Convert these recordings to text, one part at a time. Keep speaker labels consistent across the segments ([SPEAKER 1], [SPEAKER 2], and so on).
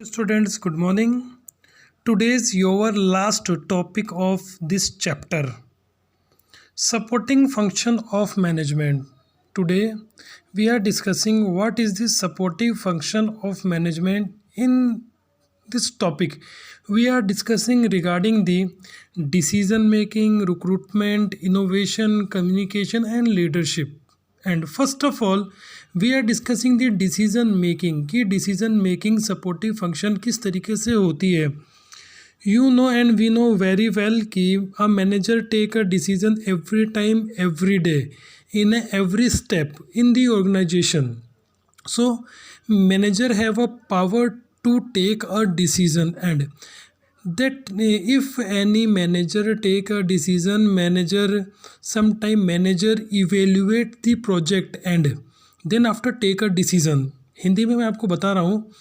[SPEAKER 1] Students, good morning. Today's your last topic of this chapter, supporting function of management. Today we are discussing what is the supportive function of management. In this topic we are discussing regarding the decision making, recruitment, innovation, communication and leadership. And first of all we are discussing the decision making कि decision making supportive function किस तरीके से होती है. You know and we know very well कि a manager take a decision every time every day in every step in the organisation. So manager have a power to take a decision, and that if any manager take a decision, manager evaluate the project and then after take a decision. Hindi में मैं आपको बता रहा हूँ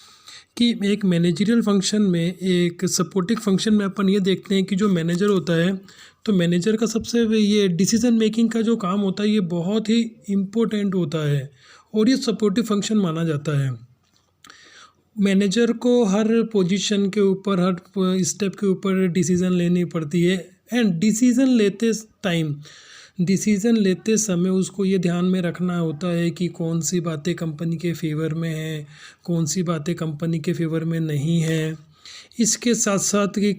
[SPEAKER 1] कि एक managerial function में, एक सपोर्टिव फंक्शन में अपन ये देखते हैं कि जो मैनेजर होता है तो मैनेजर का सबसे ये डिसीजन मेकिंग का जो काम होता है ये बहुत ही इम्पोर्टेंट होता है और ये सपोर्टिव फंक्शन माना जाता है. मैनेजर को हर पोजीशन के ऊपर, हर स्टेप के ऊपर डिसीज़न लेनी पड़ती है एंड डिसीज़न लेते समय उसको ये ध्यान में रखना होता है कि कौन सी बातें कंपनी के फेवर में हैं, कौन सी बातें कंपनी के फेवर में नहीं हैं. इसके साथ साथ कि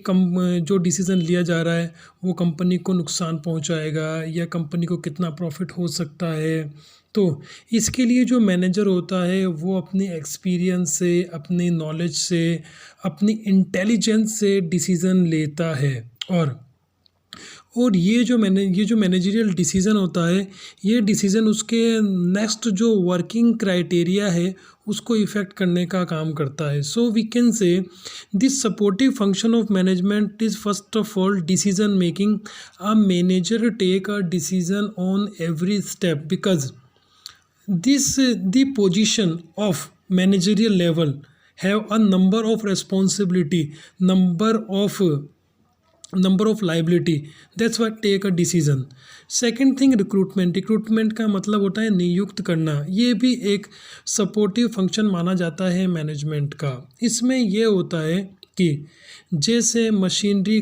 [SPEAKER 1] जो डिसीज़न लिया जा रहा है वो कंपनी को नुकसान पहुंचाएगा या कंपनी को कितना प्रॉफिट हो सकता है. तो इसके लिए जो मैनेजर होता है वो अपने एक्सपीरियंस से, अपनी नॉलेज से, अपनी इंटेलिजेंस से डिसीज़न लेता है. और ये जो मैनेजरियल डिसीज़न होता है ये डिसीज़न उसके नेक्स्ट जो वर्किंग क्राइटेरिया है उसको इफ़ेक्ट करने का काम करता है. So we can say this supportive function of management is first of all decision making. A manager take a decision on every step because the position of managerial level have a number of responsibility, number of liability. That's why take a decision. Second thing recruitment का मतलब होता है नियुक्त करना. ये भी एक supportive function माना जाता है मैनेजमेंट का. इसमें ये होता है कि जैसे मशीनरी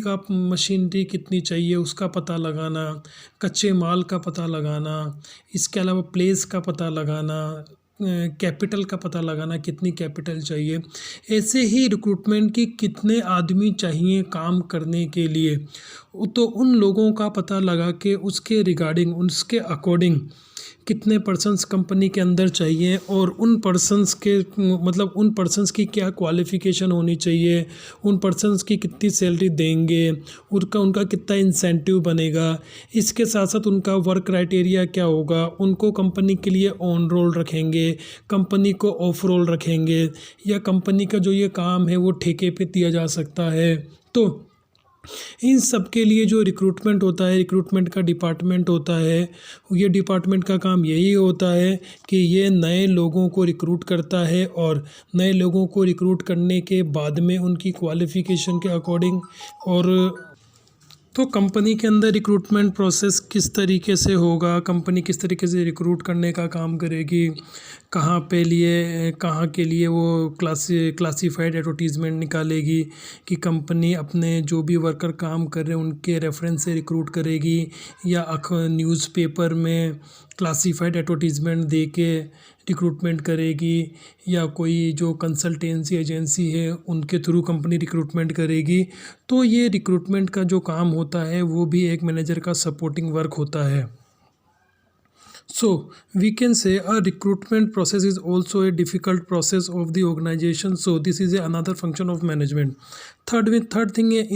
[SPEAKER 1] कितनी चाहिए उसका पता लगाना, कच्चे माल का पता लगाना, इसके अलावा प्लेस का पता लगाना, कैपिटल का पता लगाना, कितनी कैपिटल चाहिए. ऐसे ही रिक्रूटमेंट की कितने आदमी चाहिए काम करने के लिए, तो उन लोगों का पता लगा के उसके रिगार्डिंग, उसके अकॉर्डिंग कितने पर्सन्स कंपनी के अंदर चाहिए और उन पर्सन्स की क्या क्वालिफ़िकेशन होनी चाहिए, उन पर्सन्स की कितनी सैलरी देंगे, उनका कितना इंसेंटिव बनेगा. इसके साथ साथ उनका वर्क क्राइटेरिया क्या होगा, उनको कंपनी के लिए ऑन रोल रखेंगे, कंपनी को ऑफ रोल रखेंगे, या कंपनी का जो ये काम है वो ठेके पे दिया जा सकता है. तो इन सब के लिए जो रिक्रूटमेंट होता है, रिक्रूटमेंट का डिपार्टमेंट होता है, ये डिपार्टमेंट का काम यही होता है कि ये नए लोगों को रिक्रूट करता है और नए लोगों को रिक्रूट करने के बाद में उनकी क्वालिफ़िकेशन के अकॉर्डिंग और तो कंपनी के अंदर रिक्रूटमेंट प्रोसेस किस तरीके से होगा, कंपनी किस तरीके से रिक्रूट करने का काम करेगी, कहाँ के लिए वो क्लासीफाइड एडवर्टीज़मेंट निकालेगी कि कंपनी अपने जो भी वर्कर काम कर रहे हैं उनके रेफरेंस से रिक्रूट करेगी या न्यूज़पेपर में क्लासीफाइड एडवर्टीज़मेंट दे के रिक्रूटमेंट करेगी, या कोई जो कंसल्टेंसी एजेंसी है उनके थ्रू कंपनी रिक्रूटमेंट करेगी. तो ये रिक्रूटमेंट का जो काम होता है वो भी एक मैनेजर का सपोर्टिंग वर्क होता है. So we can say a recruitment process is also a difficult process of the organization. So this is another function of management. Third thing है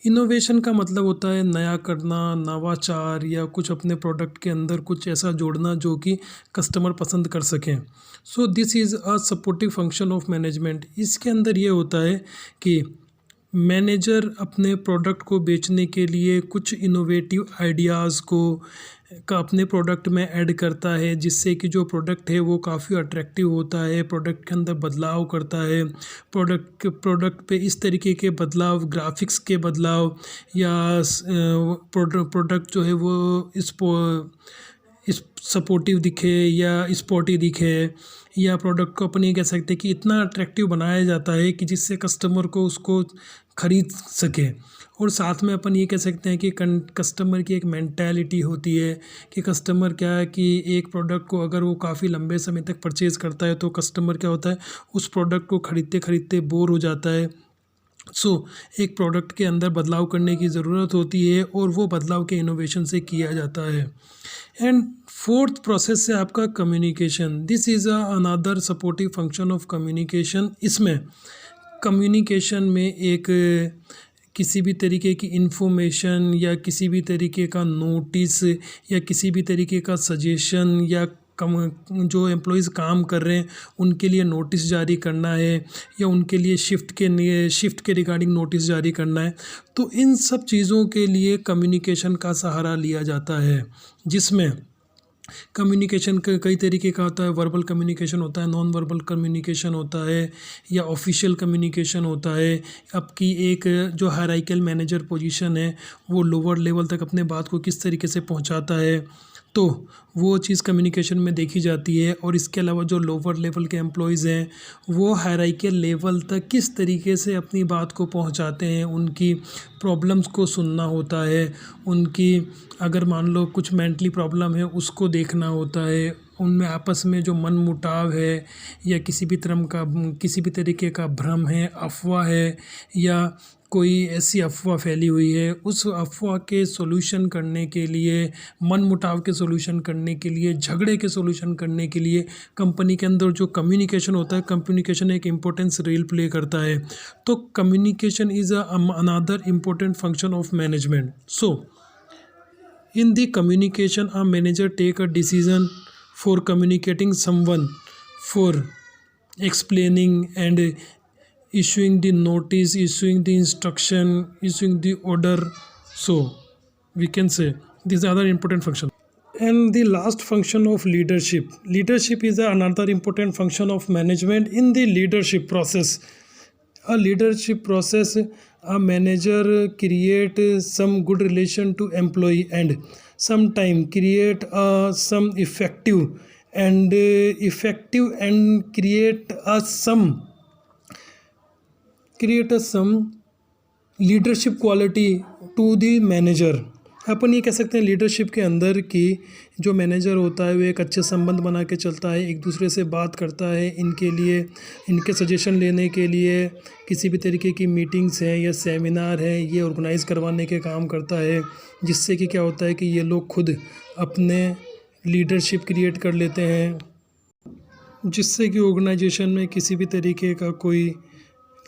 [SPEAKER 1] इनोवेशन का मतलब होता है नया करना, नवाचार, या कुछ अपने प्रोडक्ट के अंदर कुछ ऐसा जोड़ना जो कि कस्टमर पसंद कर सकें. So this is a supportive function of management. इसके अंदर ये होता है कि मैनेजर अपने प्रोडक्ट को बेचने के लिए कुछ इनोवेटिव आइडियाज़ को अपने प्रोडक्ट में ऐड करता है, जिससे कि जो प्रोडक्ट है वो काफ़ी अट्रैक्टिव होता है, प्रोडक्ट के अंदर बदलाव करता है, प्रोडक्ट पे इस तरीके के बदलाव, ग्राफिक्स के बदलाव, या प्रोडक्ट जो है वो सपोर्टिव दिखे या स्पोर्टी दिखे, या प्रोडक्ट को अपन ये कह सकते हैं कि इतना अट्रैक्टिव बनाया जाता है कि जिससे कस्टमर को उसको ख़रीद सके। और साथ में अपन ये कह सकते हैं कि कस्टमर की एक मेंटालिटी होती है कि कस्टमर क्या है कि एक प्रोडक्ट को अगर वो काफ़ी लंबे समय तक परचेज़ करता है तो कस्टमर क्या होता है, उस प्रोडक्ट को ख़रीदते ख़रीदते बोर हो जाता है। एक प्रोडक्ट के अंदर बदलाव करने की ज़रूरत होती है और वो बदलाव के इनोवेशन से किया जाता है। एंड फोर्थ प्रोसेस है आपका communication. This is another supportive function of communication. इसमें कम्युनिकेशन में एक किसी भी तरीके की इन्फॉर्मेशन या किसी भी तरीके का नोटिस या किसी भी तरीके का सजेशन या जो एम्प्लॉइज़ काम कर रहे हैं उनके लिए नोटिस जारी करना है या उनके लिए शिफ्ट के रिगार्डिंग नोटिस जारी करना है, तो इन सब चीज़ों के लिए कम्युनिकेशन का सहारा लिया जाता है। जिसमें कम्युनिकेशन कई तरीके का होता है। वर्बल कम्युनिकेशन होता है, नॉन वर्बल कम्युनिकेशन होता है, या ऑफिशियल कम्युनिकेशन होता है। आपकी एक जो हायरार्किकल मैनेजर पोजीशन है वो लोअर लेवल तक अपने बात को किस तरीके से पहुंचाता है, तो वो चीज़ कम्युनिकेशन में देखी जाती है। और इसके अलावा जो लोअर लेवल के एम्प्लॉयज़ हैं वो हायरार्किकल लेवल तक किस तरीके से अपनी बात को पहुंचाते हैं, उनकी प्रॉब्लम्स को सुनना होता है, उनकी अगर मान लो कुछ मेंटली प्रॉब्लम है उसको देखना होता है, उनमें आपस में जो मन मुटाव है या किसी भी तरीके का भ्रम है, अफवाह है, या कोई ऐसी अफवाह फैली हुई है, उस अफवाह के सॉल्यूशन करने के लिए, मन मुटाव के सॉल्यूशन करने के लिए, झगड़े के सॉल्यूशन करने के लिए कंपनी के अंदर जो कम्युनिकेशन होता है, कम्युनिकेशन एक इम्पोर्टेंस रोल प्ले करता है। तो communication is another important function of management. So in the communication, a manager take a decision for communicating someone, for explaining and issuing the notice, issuing the instruction, issuing the order. So we can say these are the important functions. And the last function of leadership. Leadership is another important function of management. In the leadership process, a manager create some good relation to employee and sometime create some effective and create a some leadership quality to the manager. अपन ये कह सकते हैं leadership के अंदर कि जो manager होता है वो एक अच्छे संबंध बना के चलता है, एक दूसरे से बात करता है, इनके लिए इनके सजेशन लेने के लिए किसी भी तरीके की मीटिंग्स हैं या सेमिनार है ये ऑर्गेनाइज़ करवाने के काम करता है, जिससे कि क्या होता है कि ये लोग खुद अपने लीडरशिप क्रिएट कर लेते हैं, जिससे कि ऑर्गेनाइजेशन में किसी भी तरीके का कोई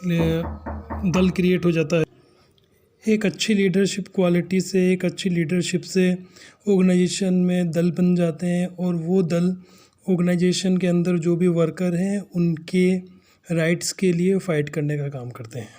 [SPEAKER 1] दल क्रिएट हो जाता है। एक अच्छी लीडरशिप क्वालिटी से, एक अच्छी लीडरशिप से ऑर्गेनाइजेशन में दल बन जाते हैं और वो दल ऑर्गेनाइजेशन के अंदर जो भी वर्कर हैं उनके राइट्स के लिए फ़ाइट करने का काम करते हैं।